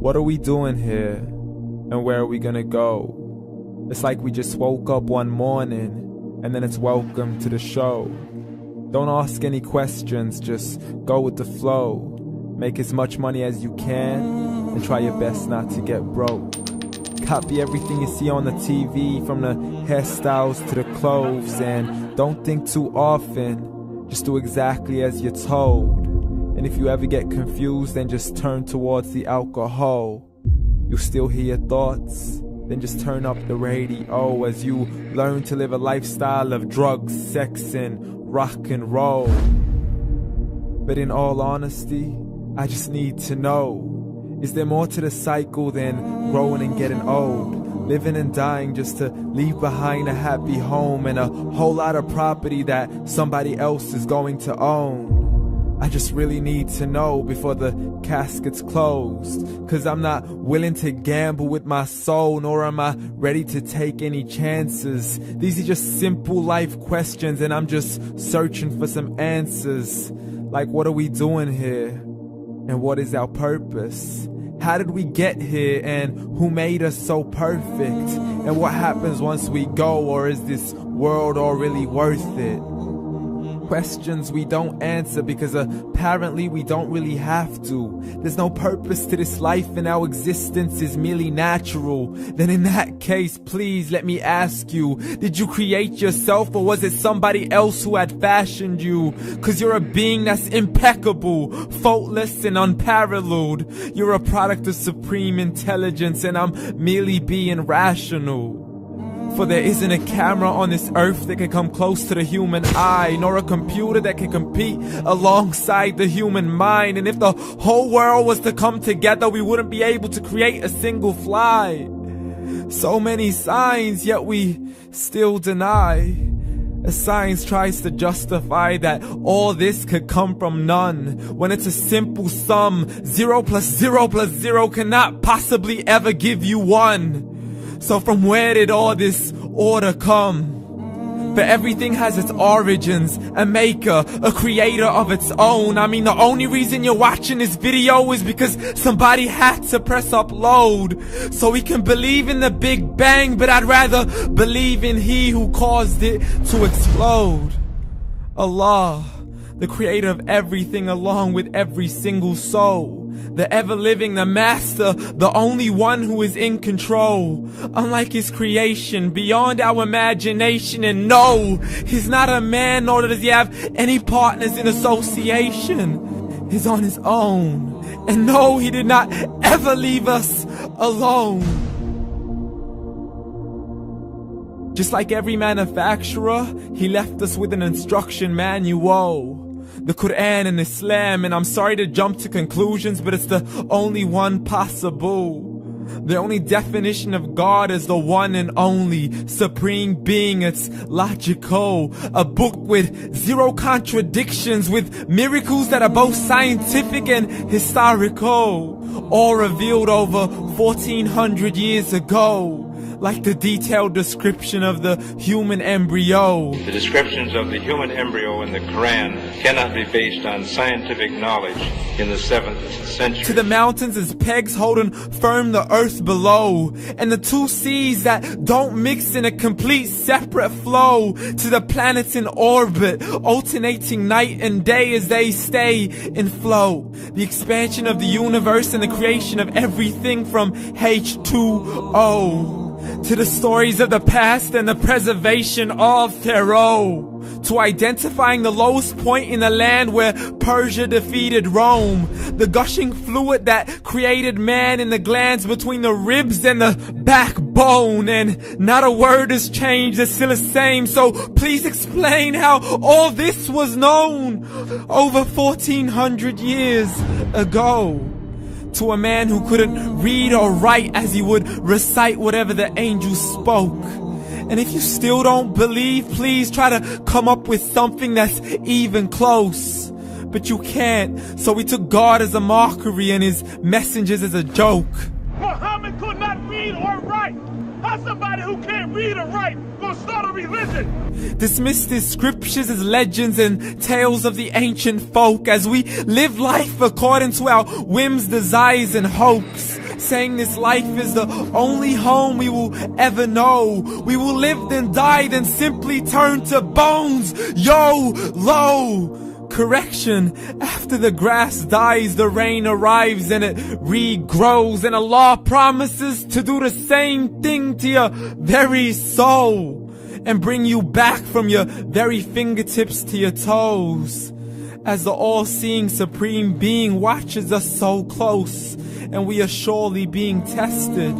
What are we doing here? And where are we gonna go? It's like we just woke up one morning and then it's welcome to the show. Don't ask any questions, just go with the flow. Make as much money as you can and try your best not to get broke. Copy everything you see on the TV, from the hairstyles to the clothes, and don't think too often, just do exactly as you're told. And if you ever get confused, then just turn towards the alcohol. You'll still hear your thoughts, then just turn up the radio as you learn to live a lifestyle of drugs, sex, and rock and roll. But in all honesty, I just need to know, is there more to the cycle than growing and getting old? Living and dying just to leave behind a happy home and a whole lot of property that somebody else is going to own. I just really need to know before the casket's closed, 'cause I'm not willing to gamble with my soul, nor am I ready to take any chances. These are just simple life questions and I'm just searching for some answers. Like, what are we doing here? And what is our purpose? How did we get here, and who made us so perfect? And what happens once we go, or is this world all really worth it? Questions we don't answer because apparently we don't really have to. There's no purpose to this life and our existence is merely natural. Then in that case, please let me ask you, did you create yourself, or was it somebody else who had fashioned you? 'Cause you're a being that's impeccable, faultless and unparalleled. You're a product of supreme intelligence and I'm merely being rational. For there isn't a camera on this earth that can come close to the human eye, nor a computer that can compete alongside the human mind. And if the whole world was to come together, we wouldn't be able to create a single fly. So many signs, yet we still deny. As science tries to justify that all this could come from none, when it's a simple sum. 0 plus 0 plus 0 cannot possibly ever give you 1. So from where did all this order come? For everything has its origins, a maker, a creator of its own. I mean, the only reason you're watching this video is because somebody had to press upload. So we can believe in the Big Bang, but I'd rather believe in He who caused it to explode. Allah, the creator of everything along with every single soul. The ever-living, the master, the only one who is in control. Unlike his creation, beyond our imagination. And no, he's not a man, nor does he have any partners in association. He's on his own. And no, he did not ever leave us alone. Just like every manufacturer, he left us with an instruction manual. The Quran and Islam, and I'm sorry to jump to conclusions, but it's the only one possible. The only definition of God is the one and only supreme being. It's logical, a book with 0 contradictions, with miracles that are both scientific and historical, all revealed over 1400 years ago. Like the detailed description of the human embryo. The descriptions of the human embryo in the Quran cannot be based on scientific knowledge in the 7th century. To the mountains as pegs holding firm the earth below, and the 2 seas that don't mix in a complete separate flow. To the planets in orbit, alternating night and day as they stay in flow. The expansion of the universe and the creation of everything from H2O. To the stories of the past and the preservation of Pharaoh. To identifying the lowest point in the land where Persia defeated Rome. The gushing fluid that created man in the glands between the ribs and the backbone. And not a word has changed, it's still the same. So please explain how all this was known over 1400 years ago. To a man who couldn't read or write, as he would recite whatever the angels spoke. And if you still don't believe, please try to come up with something that's even close. But you can't, so we took God as a mockery and his messengers as a joke. Muhammad could not read or write. How's somebody who can't read or write gonna start a religion? Dismissed his scriptures as legends and tales of the ancient folk, as we live life according to our whims, desires, and hopes. saying this life is the only home we will ever know. We will live then die, then simply turn to bones. YOLO! Correction, after the grass dies, the rain arrives and it regrows, and Allah promises to do the same thing to your very soul and bring you back from your very fingertips to your toes, as the all-seeing supreme being watches us so close, and we are surely being tested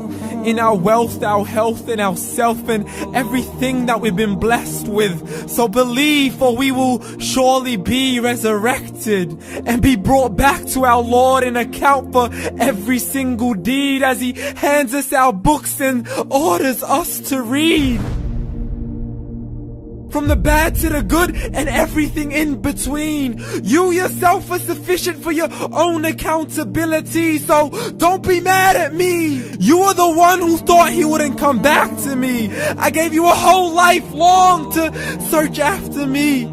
in our wealth, our health, and our self, and everything that we've been blessed with. So believe, for we will surely be resurrected and be brought back to our Lord and account for every single deed, as He hands us our books and orders us to read. From the bad to the good and everything in between. You yourself are sufficient for your own accountability, so don't be mad at me. You are the one who thought He wouldn't come back to me. I gave you a whole life long to search after me,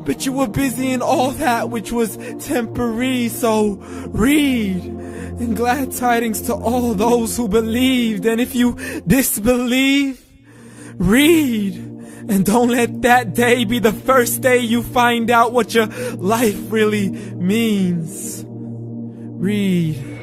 but you were busy in all that which was temporary. So read, and glad tidings to all those who believed. And if you disbelieve, read. And don't let that day be the first day you find out what your life really means. Read.